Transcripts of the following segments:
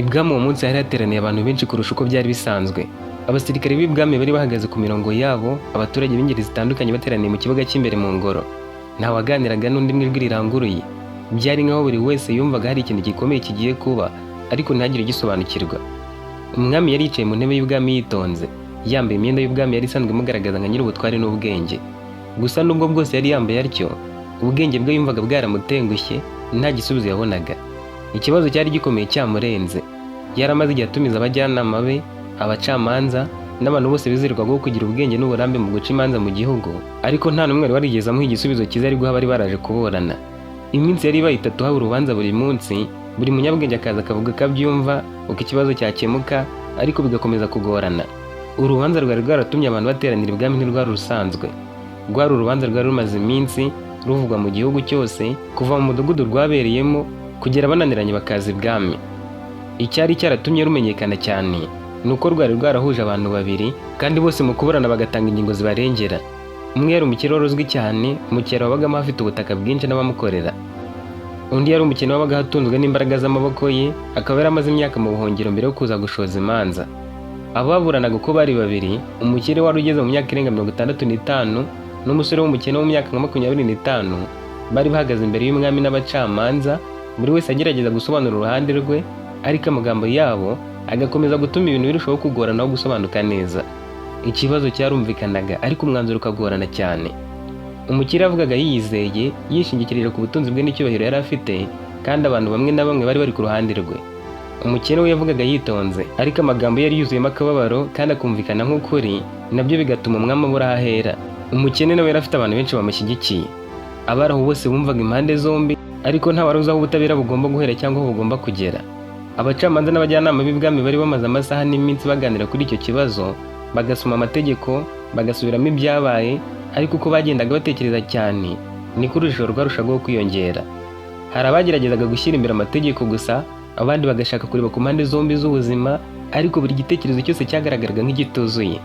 Ibwami uwo munsi hari hateraniye abantu benshi kurusha uko byari bisanzwe. Abasirikare b'ibwami bari bahagaze ku mirongo yabo, abaturage b'ingeri zitandukanye bateraniye mu kibuga cy'imbere mu ngoro. Nta waganiraga n'undi mu ijwi riranguruye. Byari nk'aho buri wese yumvaga hari ikintu gikomeye kigiye kuba, ariko ntagire ugisobanukirwa. Umwami yari yicaye mu ntebe y'ubwami yitonze, yambaye imyenda y'ubwami yari isanzwe imugaragaza nka nyir'ubutware n'ubwenge. Gusa nubwo bwose yari yambaye atyo, ubwenge bwe yumvaga bwaramutengushye, nta gisubizo yabonaga. Ikibazo cyari gikomeye cyamurenze. Yaramaze igihe atumiza abajyanama be, abacamanza n'abantu bose bizirirwaho kugira ubwenge n'uburambe mu guca imanza mu gihugu, ariko nta n'umwe wari warigeze amuha igisubizo cyiza ari guha abari baraje kuburana. Iminsi yari ibaye 3 haba urubanza buri munsi, buri munyabwenge akaza akavuga ko abyumva uko ikibazo cyakemuka, ariko bigakomeza kugorana. Urubanza rwari rwaratumye abantu bateranira ibwami ntirwari rusanzwe. Rwari urubanza rwari rumaze iminsi ruvugwa mu gihugu cyose, kuva mu mudugudu rwabereyemo kugera bananiranye bakaza ibwami. Icyari cyaratumye rumenyekana cyane nuko rwari rwarahuje abantu babiri, kandi bose mu kuburana bagatanga ingingo zibarengera. Umwe yari umukire uzwi cyane, umukire wabagamo afite ubutaka bwinshi n'abamukorera. Undi yari umukene wabaga atunzwe n'imbaraga z'amaboko ye, akaba yaramaze imyaka mu buhungiro mbere yo kuza gushoza imanza. Abo baburanaga uko bari babiri, umukire wari ugeze mu myaka irenga 65 n'umusore w'umukene wo mu myaka 25 bari bahagaze imbere y'umwami n'abacamanza, buri wese agerageza gusobanura uruhande rwe, ariko amagambo yabo agakomeza gutuma ibintu birushaho kugorana no gusobanuka neza. Ikibazo cyarumvikanaga, ariko umwanzuro ukagorana cyane. Umukire avugaga yiyizeye, yishingikirije ku butunzi bwe n'icyubahiro yari afite, kandi abantu bamwe na bamwe bari ku ruhande rwe. Umukene we yavugaga yitonze, ariko amagambo yari yuzuyemo akababaro kandi akumvikana nk'ukuri, nabyo bigatuma umwami abura ahera. Umukene nawe yari afite abantu benshi bamushyigikiye. Abari aho bose bumvaga impande zombi, ariko nta wari uzi aho ubutabera bugomba guhera cyangwa aho bugomba kugera. Abacamanza n'abajyanama b'ibwami bari bamaze amasaha n'iminsi baganira kuri icyo kibazo, bagasoma amategeko, bagasubiramo ibyabaye, ariko uko bagendaga batekereza cyane, niko urujijo rwarushagaho kwiyongera. Hari abageragezaga gushyira imbere amategeko gusa, abandi bagashaka kureba ku mpande zombi z'ubuzima, ariko buri gitekerezo cyose cyagaragaraga nk'igituzuye.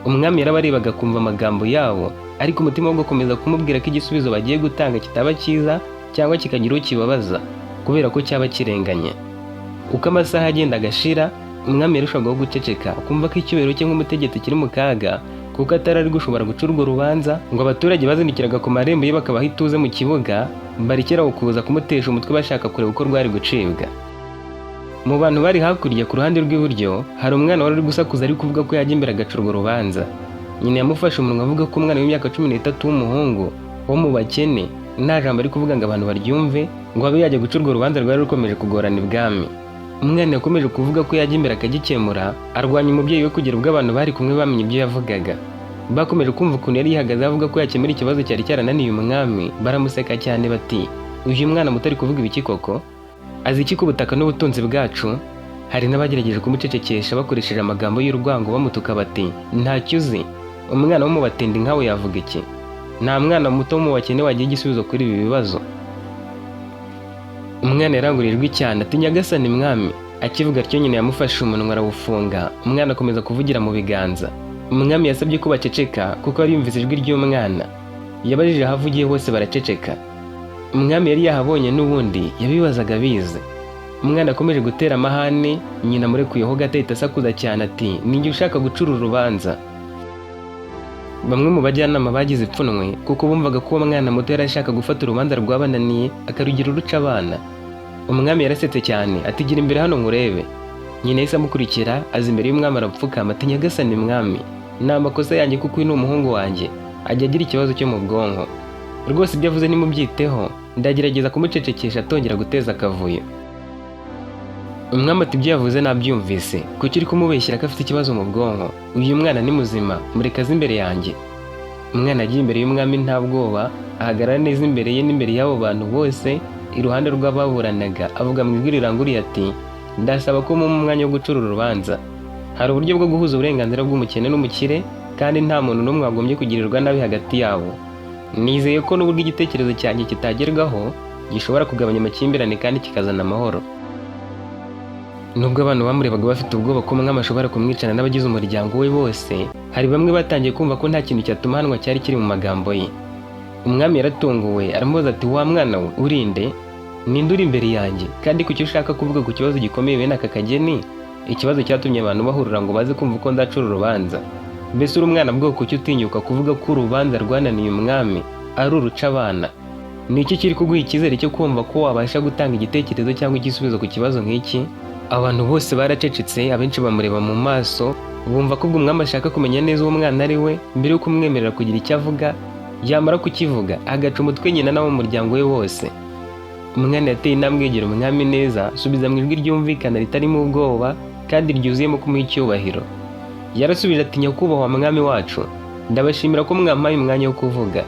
Umwami yarabarebaga kumva amagambo yabo, ariko umutima we ugakomeza kumubwira ko igisubizo bagiye gutanga kitaba cyiza cyangwa kikagira uwo kibabaza, kubera ko cyaba kirenganye. Uko amasaha agenda agashira, umwami yarushagaho guceceka, kumva ko icyubahiro cye nk'umutegetsi kiri mu kaga, kuko atari gushobora guca urwo rubanza ngo abaturage bazinikiraga ku marembo ye bakabaha ituze mu kibuga, barekeraho kuza kumutesha umutwe bashaka kureba uko rwari gucibwa. Mu bantu bari hakurya ku ruhande rw'iburyo, hari umwana wari uri gusakuza ari kuvuga ko yajya imbere agaca urwo rubanza. Nyina yamufashe umunwa avuga ko umwana w'imyaka 13 w'umuhungu wo mu bakene nta jambo ari kuvuga ngo abantu baryumve, ngo abe yajya guca urwo rubanza rwari rukomeje kugorana ibwami. Umwana yakomeje kuvuga ko yajya imbere akagikemura, arwanya umubyeyi we kugira ubwo abantu bari kumwe bamenye ibyo yavugaga. Bakomeje kumva ukuntu yari yihagaze avuga ko yakemura ikibazo cyari cyarananiye umwami, baramuseka cyane bati, uyu mwana muto ari kuvuga ibiki koko? Azi iki ku butaka n'ubutunzi bwacu? Hari n'abagerageje kumucecekesha bakoresheje amagambo y'urwango bamutuka bati, ntacyo uzi, umwana wo mu batindi nkawe yavuga iki? Nta mwana muto wo mu bakene wagiye igisubizo kuri ibi bibazo. Umwana yarangurijwe cyane ati, nyagasani mwami. Akivuga atyo nyina yamufashe umunwa arawufunga, umwana akomeza kuvugira mu biganza. Umwami yasabye ko baceceka kuko yari yumvise ijwi ry'umwana. Yabajije aho avugiye hose baraceceka. Umwami yari yahabonye n'ubundi yabibazaga bize. Umwana akomeje gutera amahane, nyina murekuyeho gato ahita asakuza cyane ati, ninjye ushaka gucura urubanza. Bamwe mu bajyanama bagize ipfunwe kuko bumvaga ko uwo mwana muto yari ashaka gufata urubanza rwabananiye akarugira uruca abana. Umwami yarasetse cyane ati, gira imbere hano nkurebe. Nyina yahise amukurikira, aza imbere y'umwami arapfukama ati, nyagasani mwami, ni amakosa yanjye kuko uyu ni umuhungu wanjye, ajya agira ikibazo cyo mu bwonko. Rwose ibyo avuze nimubyiteho, ndagerageza kumucecekesha atongera guteza akavuyo. Umwami ati, ibyo yavuze nabyumvise, kuki uri kumubeshyira ko afite ikibazo mu bwonko? Uyu mwana ni muzima, mureka aze imbere yanjye. Umwana agiye imbere y'umwami nta bwoba, ahagarara neza imbere ye n'imbere y'abo bantu bose, iruhande rw'ababuranaga, avuga mu ijwi riranguruye ati, ndasaba ko mu mwanya wo gucura urubanza. Hari uburyo bwo guhuza uburenganzira bw'umukene n'umukire, kandi nta muntu n'umwe wagombye kugirirwa nabi hagati yabo. Nizeye ko n'uburyo igitekerezo cyanjye kitagerwaho, gishobora kugabanya amakimbirane kandi kikazana amahoro. Nubwo abantu bamurebaga bafite ubwoba ko umwami ashobora kumwicana n'abagize umuryango we bose, hari bamwe batangiye kumva ko nta kintu cyatuma ahanwa cyari kiri mu magambo ye. Umwami yaratunguwe, aramubaza ati, wa mwana we urinde? ninde uri imbere yanjye kandi kuki ushaka kuvuga ku kibazo gikomeye bene aka kageni, ikibazo cyatumye abantu bahurura ngo baze kumva uko ndacura urubanza? Mbese uri umwana bwoko ki utinyuka kuvuga ko urubanza rwananiye umwami ari uruca abana? Ni iki kiri kuguha icyizere cyo kumva ko wabasha gutanga igitekerezo cyangwa igisubizo ku kibazo nk'iki? Abantu bose baracecetse, abenshi bamureba mu maso, bumva ko ubwo umwami ashaka kumenya neza uwo mwana ari we mbere yo kumwemerera kugira icyo avuga, yamara kukivuga agaca umutwe nyina n'abo mu muryango we wose. Umwana yateye intambwe yegera umwami neza, asubiza mu ijwi ryumvikana ritarimo ubwoba kandi ryuzuyemo kumuha icyubahiro. Yarasubije ati, nyakubahwa mwami wacu, ndabashimira ko mwampaye umwanya wo kuvuga.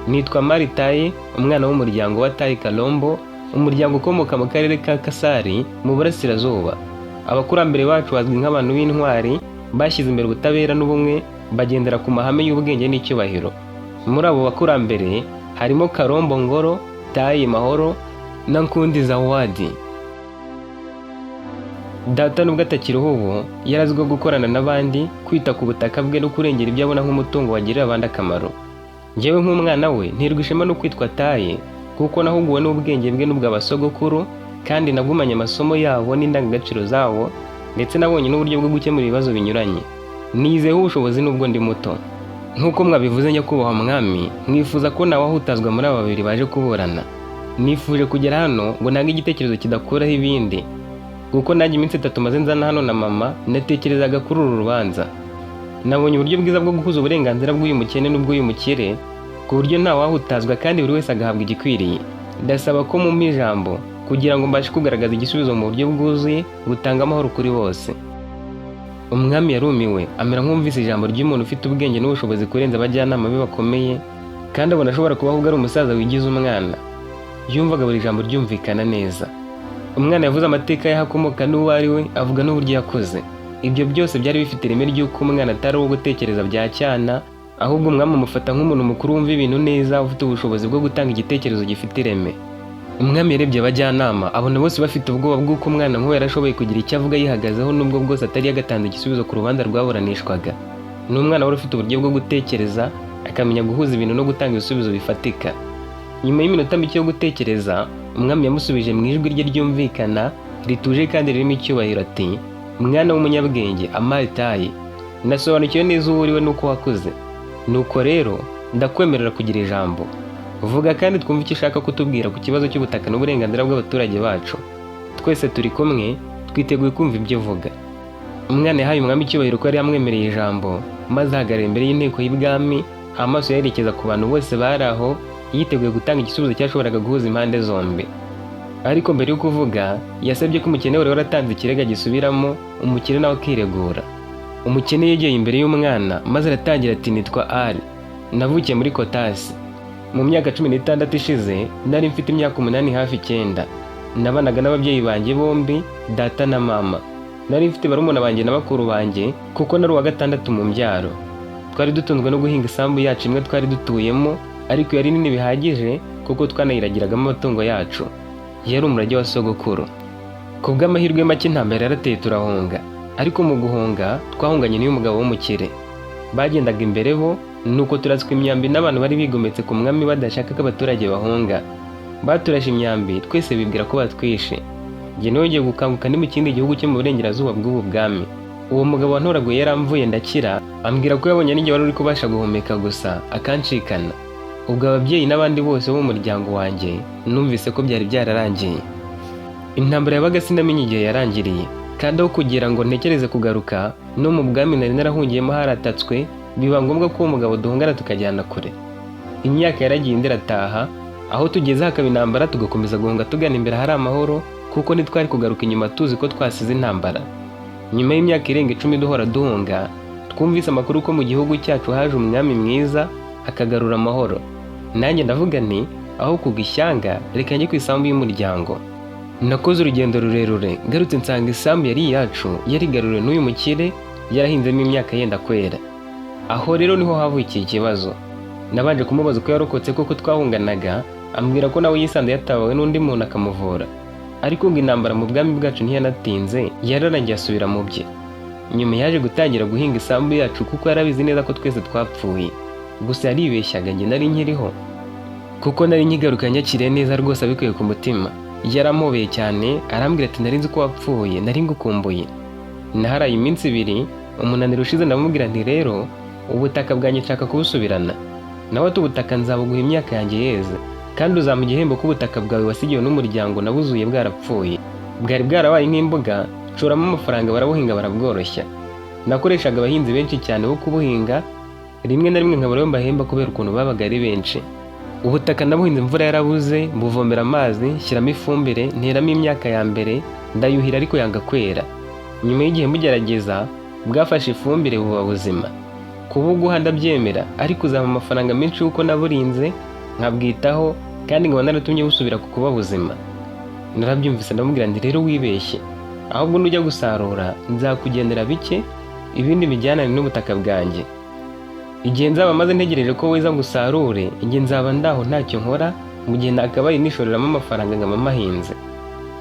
Nitwa Maritaye, umwana w'umuryango wa Tayi Kalombo, umuryango ukomoka mu karere ka Kasari mu burasirazuba. Abakurambere bacu bazwi nk'abantu b'intwari, bashyize imbere ubutabera n'ubumwe, bagendera ku mahame y'ubwenge n'icyubahiro. Muri abo bakurambere harimo Kalombo Ngoro, Tayi Mahoro na Nkundi Zawadi. Data nubwo atakiriho ubu, yarazwiho gukorana n'abandi, kwita ku butaka bwe no kurengera ibyo abona nk'umutungo wagirira abandi akamaro. Njyewe nk'umwana we nterwa ishema no kwitwa Taye, kuko nahuguwe n'ubwenge bwe n'ubw'abasogokuru, kandi nagumanye amasomo yabo n'indangagaciro zabo, ndetse nabonye n'uburyo bwo gukemura ibibazo binyuranye. Nizeho ubushobozi nubwo ndi muto. Nk'uko mwabivuze nyakubahwa mwami, mwifuza ko nawe ahutazwa muri aba babiri baje kuburana. Nifuje kugera hano ngo ntange igitekerezo kidakuraho ibindi, kuko nanjye iminsi 3 maze nzana hano na mama, natekerezaga kuri uru rubanza. Nabonye uburyo bwiza bwo guhuza uburenganzira bw'uyu mukene n'ubw'uyu mukire, ku buryo ntawahutazwa kandi buri wese agahabwa igikwiriye. Ndasaba ko mumpa ijambo kugira ngo mbashe kugaragaza igisubizo mu buryo bwuzuye butanga amahoro kuri bose. Umwami yarumiwe, amera nk'umvise ijambo ry'umuntu ufite ubwenge n'ubushobozi kurenza abajyanama be bakomeye, kandi abona ashobora kuba ahubwo ari umusaza wigize umwana. Yumvaga buri jambo ryumvikana neza. Umwana yavuze amateka y'ahakomoka n'uwo ari we, avuga n'uburyo yakoze. Ibyo byose byari bifite ireme ry'uko umwana atari uwo gutekereza bya cyana, ahubwo umwami amufata nk'umuntu mukuru wumva ibintu neza, ufite ubushobozi bwo gutanga igitekerezo gifite ireme. Umwami yarebye abajyanama, abona bose bafite ubwoba bw'uko umwana nk'uwo yarashoboye kugira icyo avuga yihagazeho nubwo bwose atari yagatanze igisubizo ku rubanza rwaburanishwaga. Ni umwana wari ufite uburyo bwo gutekereza, akamenya guhuza ibintu no gutanga ibisubizo bifatika. Nyuma y'iminota mike yo gutekereza, umwami yamusubije mu ijwi rye ryumvikana, rituje kandi ririmo icyubahiro ati, mwana w'umunyabwenge Maritaye, nasobanukiwe neza uwo uriwe n'uko wakuze. Nuko rero ndakwemerera kugira ijambo. Vuga kandi twumve icyo ushaka kutubwira ku kibazo cy'ubutaka n'uburenganzira bw'abaturage bacu. Twese turi kumwe, twiteguye kumva ibyo uvuga. Umwana yahaye umwami icyubahiro ko yari yamwemereye ijambo, maze ahagarara imbere y'inteko y'ibwami, amaso yerekeza ku bantu bose bari aho, yiteguye gutanga igisubizo cyashoboraga guhuza impande zombi. Ariko mbere yo kuvuga, yasabye ko umukene wari waratanze ikirega gisubiramo, umukene nawe akiregura. Umukene yegeye imbere y'umwana, maze aratangira ati, nitwa Ali, navukiye muri Kotasi. Mu myaka 16 ishize, nari mfite imyaka 8 hafi 9. Nabanaga n'ababyeyi banjye bombi, data na mama. Nari mfite barumuna banjye na bakuru banjye, kuko nari uwa 6 mu mbyaro. Twari dutunzwe no guhinga isambu yacu imwe twari dutuyemo, ariko yari nini bihagije kuko twanayiragiragamo amatungo yacu. Yari umurage wa sogokuru. Ku bw'amahirwe make intambara yarateye turahunga, ariko mu guhunga twahunganye n'uyu mugabo w'umukire. Bagendaga imbere bo, nuko turatswe imyambi n'abantu bari bigometse ku mwami badashaka ko abaturage bahunga. Baturashe imyambi, twese bibwira ko batwishe. Njye nongeye gukanguka ndi mu kindi gihugu cyo mu burengerazuba bw'ubu bwami. Uwo mugabo wantoraguye yaramvuye ndakira, ambwira ko yabonye n'injye wari uri kubasha guhumeka gusa, akanshikana. Ubwo ababyeyi n'abandi bose bo mu muryango wanjye numvise ko byari byararangiye. Intambara yabaga sinamenye igihe yarangiriye, kandi aho kugira ngo ntekereze kugaruka, no mu bwami nari narahungiyemo haratatswe, biba ngombwa ko uwo mugabo duhungana tukajyana kure. Imyaka yaragiye indi irataha, aho tugeze hakaba intambara tugakomeza guhunga tugana imbere hari amahoro, kuko ntitwari kugaruka inyuma tuzi ko twasize intambara. Nyuma y'imyaka irenga 10 duhora duhunga, twumvise amakuru ko mu gihugu cyacu haje umwami mwiza akagarura amahoro. Nanjye ndavuga nti, aho kugwa ishyanga reka njye ku isambu y'umuryango. Nakoze urugendo rurerure, ngarutse nsanga isambu yari iyacu yarigaruriwe n'uyu mukire, yarahinzemo imyaka yenda kwera. Aho rero niho havukiye ikibazo. Nabanje kumubaza uko yarokotse koko twahunganaga, ambwira ko nawe yisanze yatabawe n'undi muntu akamuvura. Ariko ngo intambara mu bwami bwacu ntiyanatinze, yararangiye asubira mu bye. Nyuma yaje gutangira guhinga isambu yacu kuko yarabizi neza ko twese twapfuye. Gusa yaribeshyaga njye nari nkiriho, kuko nari nyigaruka nyakiriye neza rwose abikuye ku mutima. Yarampobeye cyane arambwira ati nari nzi ko wapfuye, nari ngukumbuye. Naharaye iminsi 2, umunaniro ushize ndamubwira nti rero ubutaka bwanjye nshaka kubusubirana. Nawe ati ubutaka nzabuguha imyaka yanjye yeze, kandi uzampa igihembo k'ubutaka bwawe wasigiwe n'umuryango nabuzuye bwarapfuye. Bwari bwarabaye nk'imbuga, nshoramo amafaranga barabuhinga barabworoshya. Nakoreshaga abahinzi benshi cyane bo kubuhinga, rimwe na rimwe nkabura mbahemba kubera ukuntu babaga ari benshi. Ubutaka nabuhinze imvura yarabuze, mbuvomera amazi, shyiramo ifumbire, nteramo imyaka ya mbere, ndayuhira ariko yanga kwera. Nyuma y'igihe mugerageza, bwafashe ifumbire buba buzima. Kubuguha ndabyemera, ariko uzampa amafaranga menshi yuko naburinze, nkabwitaho, kandi nkaba naratumye busubira ku kuba buzima. Narabyumvise ndamubwira nti rero wibeshye, ahubwo nujya gusarura nzakugendera bike, ibindi bijyanane n'ubutaka bwanjye. Igihe nzaba maze ntegereje ko weza gusarure, igihe nzaba ndaho ntacyo nkora, mu gihe nakabaye nishoreramo amafaranga nkaba mahinze.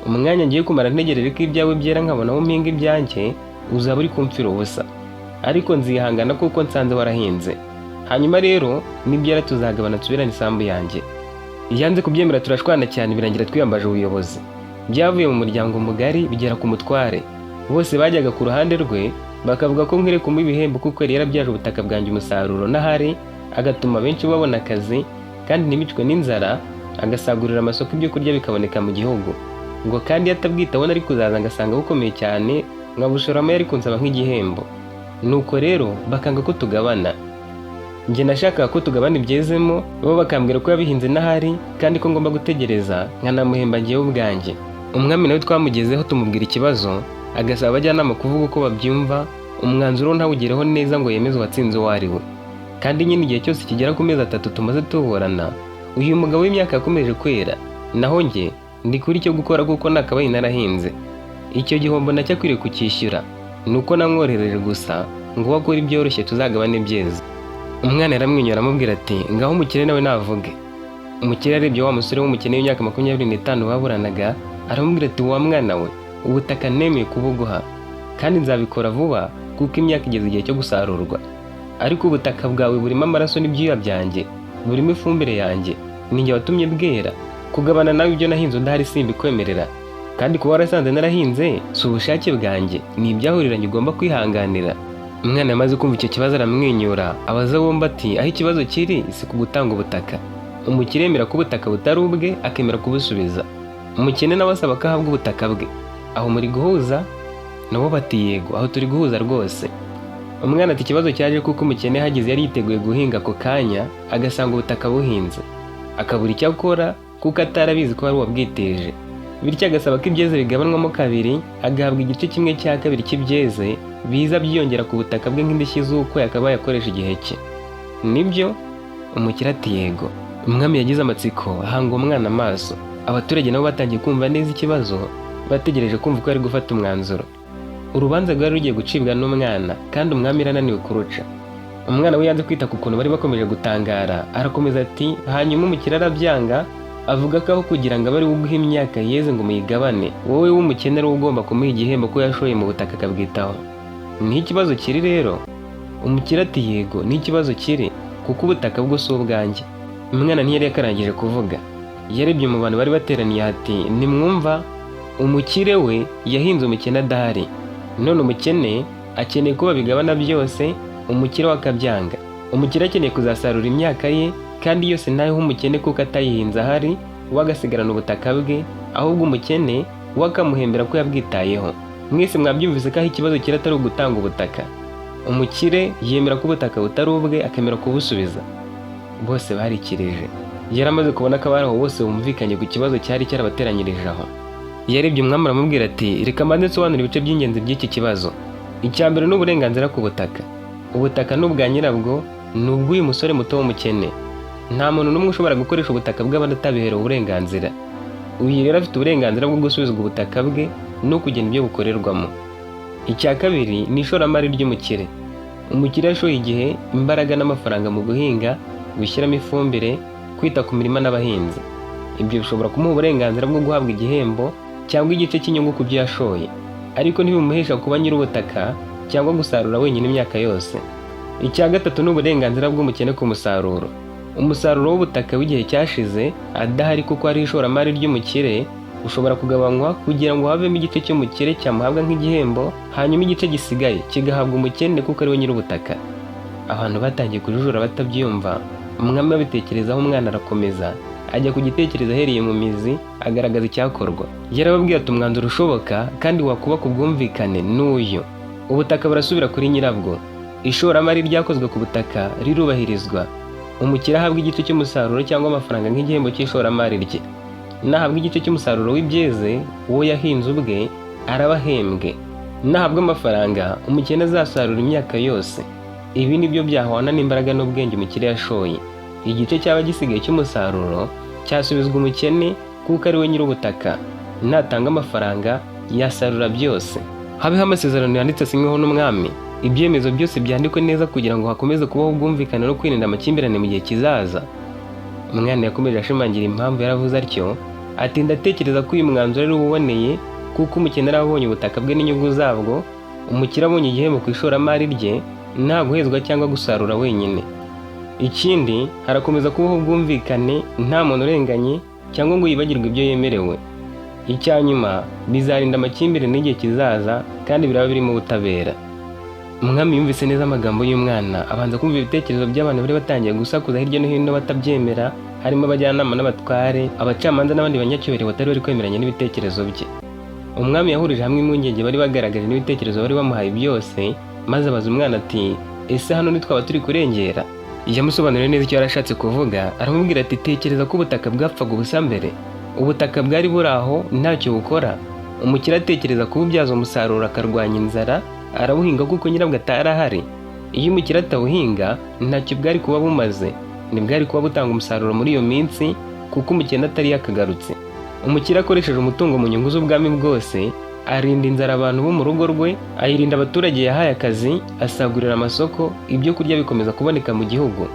Umwanya ngiye kumara ntegereje ko ibyawe byera nkabona aho mpinga ibyanjye, uzaba uri kumfira ubusa. Ariko nzihangana kuko nsanze warahinze. Hanyuma rero nibyera tuzagabana nsubirane isambu yanjye. Yanze kubyemera turashwana cyane birangira twiyambaje ubuyobozi. Byavuye mu muryango mugari bigera ku mutware. Bose bajyaga ku ruhande rwe bakavuga ko nkire kumuha ibihembo kuko yari yarabyaje ubutaka bwanjye umusaruro n'ahari, agatuma benshi babona akazi kandi ntibicwe n'inzara, agasagurira amasoko ibyo kurya bikaboneka mu gihugu. Ngo kandi yatabwitaho nari kuzaza ngasanga bukomeye cyane, nkabushoramo yari kunsaba nk'igihembo. Nuko rero bakanga ko tugabana. Njye nashakaga ko tugabana ibyezemo, bo bakambwira ko yabihinze n'ahari kandi ko ngomba gutegereza nkanamuhemba njyewe ubwanjye. Umwami nawe twamugezeho tumubwira ikibazo, agasaba abajyanama kuvuga uko babyumva, umwanzuro ntawugereho neza ngo yemeze uwatsinze uwo ari we. Kandi nyine igihe cyose kigera ku mezi 3 tumaze tuburana, uyu mugabo w'imyaka yakomeje kwera, naho njye ndi kuri cyo gukora kuko nakabaye narahinze. Icyo gihombo nacyo akwiriye kucyishyura, nuko namwohereje gusa ngo wakora ibyoroshye tuzagabane byeze. Umwana yaramwenyura aramubwira ati ngaho umukire nawe navuge. Umukire arebye wa musore w'umukene w'imyaka 25 baburanaga, aramubwira ati wa mwana we, ubutaka nemeye kubuguha kandi nzabikora vuba kuko imyaka igeze igihe cyo gusarurwa. Ariko ubutaka bwawe burimo amaraso n'ibyuya byanjye, burimo ifumbire yanjye, ninjye watumye bwera. Kugabana nawe ibyo nahinze udahari simbikwemerera, kandi kuba warasanze narahinze si ubushake bwanjye, ni ibyahuriranye ugomba kwihanganira. Umwana yamaze kumva icyo kibazo aramwenyura, abaza bombi ati aho ikibazo kiri si ku gutanga ubutaka. Umukire yemera ko ubutaka butari ubwe, akemera kubusubiza. Umukene nawe asaba ko ahabwa ubutaka bwe. Aho muri guhuza? Nabo bati yego, aho turi guhuza rwose. Umwana ati ikibazo cyaje kuko umukene hagize yari yiteguye guhinga ako kanya, agasanga ubutaka buhinze, akabura icyo akora kuko atarabizi ko ari uwabwiteje. Bityo agasaba ko ibyeze bigabanwamo 2, agahabwa igice kimwe cya 2 cy'ibyeze, biza byiyongera ku butaka bwe nk'indishyi z'uko yakabaye akoresha igihe cye. Nibyo? Umukire ati yego. Umwami yagize amatsiko, ahanga umwana amaso. Abaturage nabo batangiye kumva neza ikibazo, bategereje kumva ko ari gufata umwanzuro. Urubanza rwari rugiye gucibwa n'umwana, kandi umwami yarananiwe kuruca. Umwana we yanze kwita ku kuntu bari bakomeje gutangara, arakomeza ati hanyuma umukire arabyanga, avuga ko aho kugira ngo abari uguha imyaka yeze ngo muyigabane, wowe w'umukene ari ugomba kumuha igihembo ko yashoye mu butaka akabwitaho. Ni ikibazo kiri rero? Umukire ati yego, ni ikibazo kiri kuko ubutaka bwo si ubwanjye. Umwana ntiyari yakarangije kuvuga, yarebye mu bantu bari bateraniye ati nimwumva, umukire we yahinze umukene adahari, none umukene akeneye ko babigabana byose, umukire we akabyanga. Umukire akeneye kuzasarura imyaka ye kandi yose ntayeho umukene kuko atayihinze ahari, we agasigarana ubutaka bwe, ahubwo umukene we akamuhembera ko yabwitayeho. Mwese mwabyumvise ko aho ikibazo kiri atari ugutanga ubutaka. Umukire yemera ko ubutaka butari ubwe, akemera kubusubiza. Bose barikirije. Yaramaze kubona ko abari aho bose bumvikanye ku kibazo cyari cyarabateranyirije aho. Yarebye umwami aramubwira ati reka mbanze nsobanura ibice by'ingenzi by'iki kibazo. Icya mbere ni uburenganzira ku butaka. Ubutaka ni ubwa nyirabwo, ni ubw'uyu musore muto w'umukene. Nta muntu n'umwe ushobora gukoresha ubutaka bw'abandi atabiherewe uburenganzira. Uyu rero afite uburenganzira bwo gusubizwa ubutaka bwe no kugena ibyo bukorerwamo. Icya kabiri ni ishoramari ry'umukire. Umukire yashoye igihe, imbaraga n'amafaranga mu guhinga, gushyiramo ifumbire, kwita ku mirima n'abahinzi. Ibyo bishobora kumuha uburenganzira bwo guhabwa igihembo cyangwa igice cy'inyungu ku byo yashoye, ariko ntibimuhesha kuba nyir'ubutaka cyangwa gusarura wenyine imyaka yose. Icya gatatu ni uburenganzira bw'umukene ku musaruro. Umusaruro w'ubutaka w'igihe cyashize adahari kuko ari ishoramari ry'umukire, ushobora kugabanywa kugira ngo havemo igice cy'umukire cyamuhabwa nk'igihembo, hanyuma igice gisigaye kigahabwa umukene kuko ari we nyir'ubutaka. Abantu batangiye kujujura batabyumva. Umwami abitekerezaho, umwana arakomeza ajya ku gitekerezo ahereye mu mizi, agaragaza icyakorwa. Yarababwiye ati umwanzuro ushoboka kandi wakubaka ubwumvikane n'uyu. Ubutaka burasubira kuri nyirabwo. Ishoramari ryakozwe ku butaka rirubahirizwa. Umukire ahabwa igice cy'umusaruro cyangwa amafaranga nk'igihembo cy'ishoramari rye. Nahabwa igice cy'umusaruro w'ibyeze, uwo yahinze ubwe araba ahembwe. Nahabwa amafaranga, umukene azasarura imyaka yose. Ibi nibyo byahwana n'imbaraga n'ubwenge umukire yashoye. Igice cyaba gisigaye cy'umusaruro cyasubizwa umukene kuko ari we nyir'ubutaka. Natanga amafaranga yasarura byose. Habeho amasezerano yanditse asinyweho n'umwami. Ibyemezo byose byandikwe neza kugira ngo hakomeze kubaho ubwumvikane no kwirinda amakimbirane mu gihe kizaza. Umwana yakomeje ashimangira impamvu yaravuze atyo, ati ndatekereza ko uyu mwanzuro ari uboneye kuko umukene arabonye ubutaka bwe n'inyungu zabwo, umukire abonye igihembo ku ishoramari rye, nta guhezwa cyangwa gusarura wenyine. Ikindi, harakomeza kubaho ubwumvikane, nta muntu urenganye cyangwa ngo yibagirwe ibyo yemerewe. Icyanyuma, bizarinda amakimbirane n'igihe kizaza kandi biraba birimo ubutabera. Umwami yumvise neza amagambo y'umwana, abanza kumva ibitekerezo by'abantu bari batangiye gusakuza hirya no hino batabyemera, harimo abajyanama n'abatware, abacamanza n'abandi banyacyubahiro batari bari kwemeranya n'ibitekerezo bye. Umwami yahurije hamwe impungenge bari bagaragaje n'ibitekerezo bari bamuhaye byose, maze abaza umwana ati ese hano ntitwaba turi kurengera? Yamusobanuriye neza icyo yarashatse kuvuga, aramubwira ati tekereza ko ubutaka bwapfaga ubusa mbere. Ubutaka bwari buri aho ntacyo bukora. Umukire atekereza kububyaza umusaruro akarwanya inzara, arabuhinga kuko nyirabwo atari ahari. Iyo umukire atawuhinga ntacyo bwari kuba bumaze, ntibwari kuba butanga umusaruro muri iyo minsi kuko umukene atari yakagarutse. Umukire akoresheje umutungo mu nyungu z'ubwami bwose, arinda inzara abantu bo mu rugo rwe, ayirinda abaturage yahaye akazi, asagurira amasoko, ibyo kurya bikomeza kuboneka mu gihugu.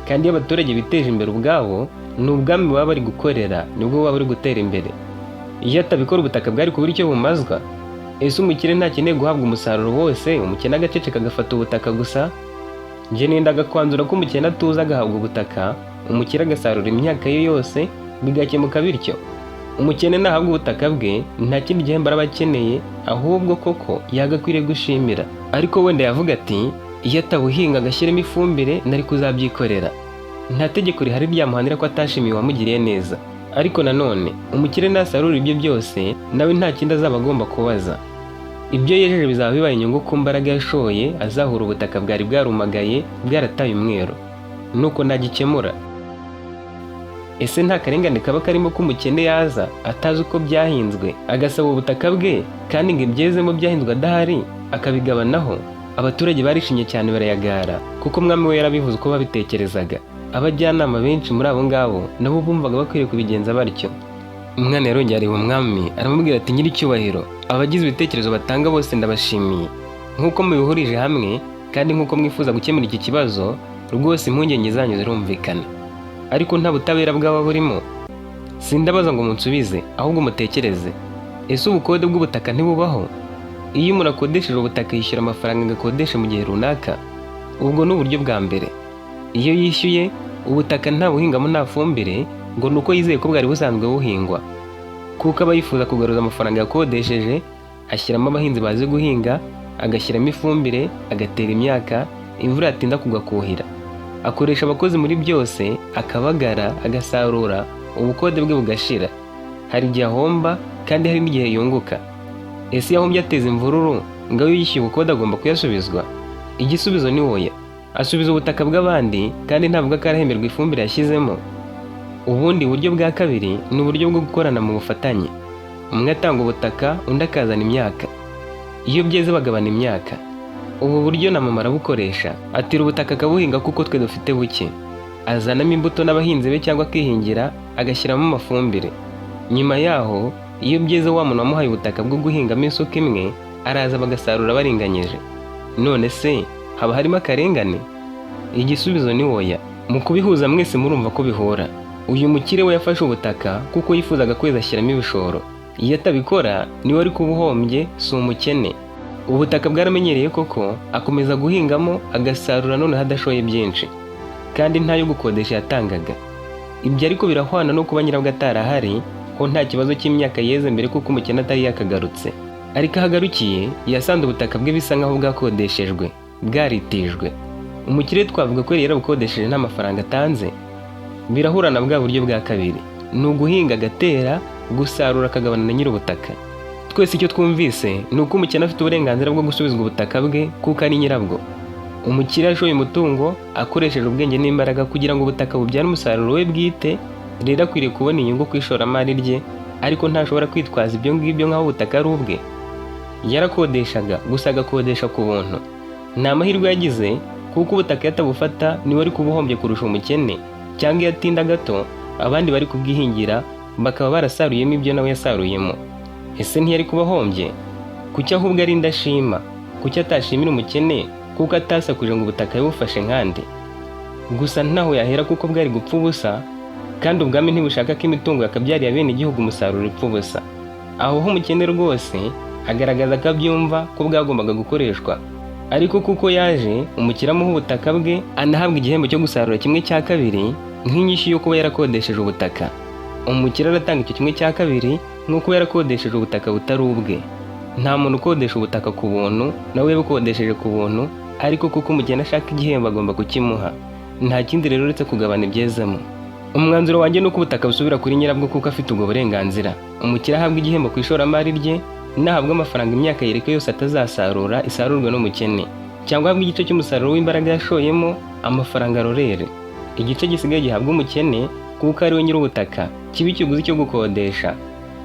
Kandi iyo abaturage biteje imbere ubwabo, ni ubwami baba bari gukorera, nibwo baba bari gutera imbere. Iyo atabikora ubutaka bwari kubura icyo bumazwa. Ese umukire ntakeneye guhabwa umusaruro wose, umukene agaceceka agafata ubutaka gusa? Njye nendaga kwanzura ko umukene atuza agahabwa ubutaka, umukire agasarura imyaka ye yose, bigakemuka bityo. Umukene nahabwa ubutaka bwe, nta kindi gihembo araba akeneye, ahubwo koko yagakwiriye gushimira. Ariko wenda yavuga ati iyo atabuhinga agashyiramo ifumbire nari kuzabyikorera. Nta tegeko rihari ryamuhanira ko atashimiye uwamugiriye neza. Ariko nanone umukire nasarura ibyo byose, nawe nta kindi azaba agomba kubaza. Ibyo yejeje bizaba bibaye inyungu ku mbaraga yashoye, azahura ubutaka bwari bwarumagaye, bwarataye umwero. Nuko nagikemura. Ese nta karengane kaba karimo ko umukene yaza atazi uko byahinzwe, agasaba ubutaka bwe kandi ngo ibyezemo byahinzwe adahari akabigabanaho? Abaturage barishimye cyane barayagara kuko umwami we yarabivuze uko babitekerezaga. Abajyanama benshi muri abo ngabo nabo bumvaga bakwiriye kubigenza batyo. Umwana yarongera areba umwami, aramubwira ati nyir'icyubahiro, abagize ibitekerezo batanga bose ndabashimiye. Nk'uko mubihurije hamwe kandi nk'uko mwifuza gukemura iki kibazo, rwose impungenge zanyu zirumvikana. Ariko nta butabera bwaba burimo. Sindabaza ngo munsubize, ahubwo mutekereze. Ese ubukode bw'ubutaka ntibubaho? Iyo umuntu akodesheje ubutaka yishyura amafaranga agakodesha mu gihe runaka. Ubwo ni uburyo bwa mbere. Iyo yishyuye ubutaka nta buhingamo nta fumbire, ngo nuko yizeye ko bwari busanzwe buhingwa. Kuko aba yifuza kugaruza amafaranga yakodesheje, ashyiramo abahinzi bazi guhinga, agashyiramo ifumbire, agatera imyaka, imvura yatinda kugwa kuhira. Akoresha abakozi muri byose, akabagara, agasarura, ubukode bwe bugashira. Hari igihe ahomba kandi hari n'igihe yunguka. Ese yahombye ateza imvururu, ngo ayo yishyuye ubukode agomba kuyasubizwa? Igisubizo ni oya. Asubiza ubutaka bw'abandi kandi ntavuga ko arahemberwa ifumbire yashyizemo. Ubundi buryo bwa kabiri ni uburyo bwo gukorana mu bufatanye. Umwe atanga ubutaka, undi akazana imyaka. Iyo byeze bagabana imyaka. Ubu buryo na mama arabukoresha, atira ubutaka akabuhinga kuko twe dufite buke. Azanamo imbuto n'abahinzi be cyangwa akihingira, agashyiramo amafumbire. Nyuma yaho, iyo byeze wa muntu wamuhaye ubutaka bwo guhingamo isuka imwe, araza bagasarura baringanyije. None se haba harimo akarengane? Igisubizo ni oya. Mu kubihuza mwese murumva ko bihora. Uyu mukire we yafashe ubutaka kuko yifuzaga kweza ashyiramo ibishoro. Iyo atabikora niwe ari kubuhombye, si umukene. Ubutaka bwaramenyereye koko, akomeza guhingamo agasarura none hadashoye byinshi, kandi ntayo gukodesha yatangaga. Ibyo ariko birahwana no kuba nyirabwo atarahari ho nta kibazo cy'imyaka yeze mbere kuko umukene atari yakagarutse. Ariko ahagarukiye yasanze ubutaka bwe bisa nkaho bwakodeshejwe, bwaritijwe. Umukire twavuga ko yari yarabukodesheje nta mafaranga atanze. Birahura na bwa buryo bwa kabiri, ni uguhinga agatera, gusarura akagabana na nyir'ubutaka. Twese icyo twumvise ni uko umukene afite uburenganzira bwo gusubizwa ubutaka bwe kuko ari nyirabwo. Umukire yashoye umutungo akoresheje ubwenge n'imbaraga kugira ngo ubutaka bubyare umusaruro we bwite, rero akwiriye kubona inyungu ku ishoramari rye, ariko ntashobora kwitwaza ibyo ngibyo nk'aho ubutaka ari ubwe. Yarakodeshaga, gusa agakodesha ku buntu. Ni amahirwe yagize kuko ubutaka yatabufata niwe ari kubuhombye kurusha umukene, cyangwa iyo atinda gato abandi bari kubwihingira bakaba barasaruyemo ibyo nawe yasaruyemo. Ese ntiyari kubahombye? Kuki ahubwo ari indashima? Kuki atashimira umukene kuko atasakuje ngo ubutaka yabufashe nkande? Gusa ntaho yahera kuko bwari gupfa ubusa, kandi ubwami ntibushaka ko imitungo yakabyariye bene igihugu umusaruro upfa ubusa. Aho ho umukene rwose agaragaza ko abyumva ko bwagombaga gukoreshwa, ariko kuko yaje umukire amuha ubutaka bwe anahabwa igihembo cyo gusarura 1/2 nk'inyishyu yo kuba yarakodesheje ubutaka. Umukire aratanga icyo 1/2 nk'uko yarakodesheje ubutaka butari ubwe. Nta muntu ukodesha ubutaka ku buntu, nawe yabukodesheje ku buntu, ariko kuko umukene ashaka igihembo agomba kukimuha. Nta kindi rero uretse kugabana ibyezemo. Umwanzuro wanjye ni uko ubutaka busubira kuri nyirabwo kuko afite ubwo burenganzira. Umukire ahabwa igihembo ku ishoramari rye, nahabwa amafaranga imyaka yereka yose atazasarura isarurwe n'umukene, cyangwa ahabwa igice cy'umusaruro w'imbaraga yashoyemo amafaranga arorere. Igice gisigaye gihabwa umukene kuko ari we nyir'ubutaka, kiba ikiguzi cyo gukodesha.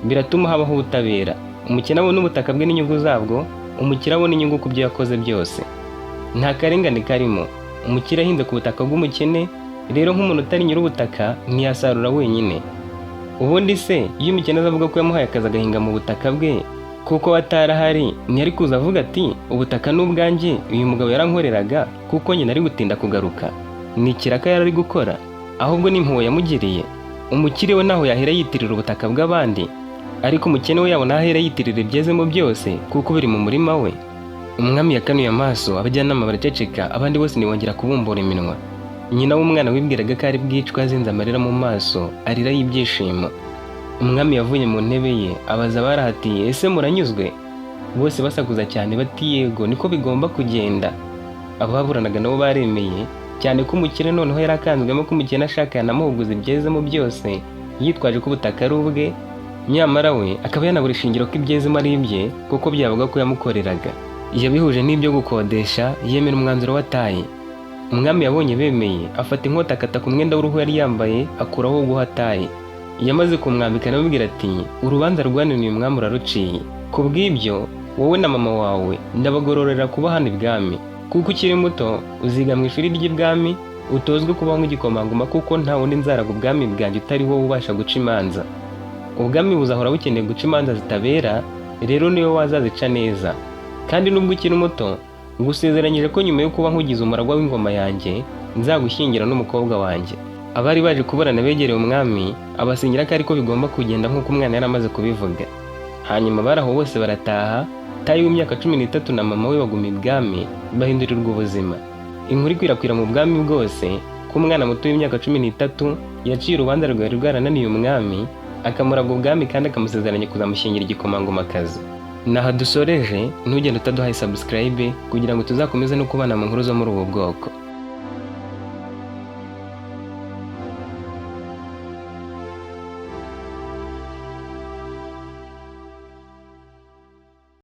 Biratuma habaho ubutabera. Umukene abona ubutaka bwe n'inyungu zabwo, umukire abona inyungu ku byo yakoze byose. Nta karengane karimo. Umukire ahinze ku butaka bw'umukene, rero nk'umuntu utari nyir'ubutaka ntiyasarura wenyine. Ubundi se iyo umukene azavuga ko yamuhaye akazi agahinga mu butaka bwe kuko atarahari, ntiyari kuza avuga ati ubutaka n'ubwanjye uyu mugabo yarankoreraga kuko nyine ari gutinda kugaruka? Ni ikiraka yari ari gukora? Ahubwo ni impuhwe yamugiriye. Umukire we naho yahera yitirira ubutaka bw'abandi, ariko umukene we yabona ahera yitirira ibyezemo byose kuko biri mu murima we. Umwami yakanuye amaso, abajyanama baraceceka, abandi bose ntibongera kubumbura iminwa. Nyina w'umwana wibwiraga ko ari bwicwa azinze amarira mu maso, arira y'ibyishimo. Umwami yavuye mu ntebe ye abaza barahatiye, ese muranyuzwe? Bose basakuza cyane bati yego, niko bigomba kugenda. Ababuranaga nabo baremeye, cyane ko umukire noneho yarakanzwemo ko umukene ashaka yanamuhuguza ibyezemo byose, yitwaje ko ubutaka ari ubwe, nyamara we akaba yanabura ishingiro ko ibyezemo ari ibye kuko byavuga ko yamukoreraga. Yabihuje n'ibyo gukodesha, yemera umwanzuro wataye. Umwami yabonye bemeye, afata inkota akata ku mwenda w'uruhu yari yambaye, akuraho uwo ataye. Yamaze kumwambika anamubwira ati urubanza rwananiye umwami uraruciye. Ku bw'ibyo wowe na mama wawe ndabagororera kuba hano ibwami, kuko ukiri muto uziga mu ishuri ry'ibwami, utozwe kubaho nk'igikomangoma kuko nta wundi nzaraga ubwami bwanjye utari wowe ubasha guca imanza. Ubwami buzahora bukeneye guca imanza zitabera, rero niwe wazazica neza. Kandi nubwo ukiri muto, ngusezeranyije ko nyuma yo kuba nkugize umuragwa w'ingoma yanjye, nzagushyingira n'umukobwa wanjye. Abari baje kuburana begereye umwami, abasinyira ko ariko bigomba kugenda nk'uko umwana yari amaze kubivuga. Hanyuma baraho bose barataha, tayi w'imyaka 13 na mama we baguma ibwami, bahindurirwa ubuzima. Inkuru ikwirakwira mu bwami bwose ko umwana muto w'imyaka 13 yaciye urubanza rwari rwarananiye umwami, akamuraga ubwami kandi akamusezeranya kuzamushyingira igikomangomakazi. Naha dusoreje, ntugende utaduhaye subscribe kugira ngo tuzakomeze no kubana mu nkuru zo muri ubu bwoko.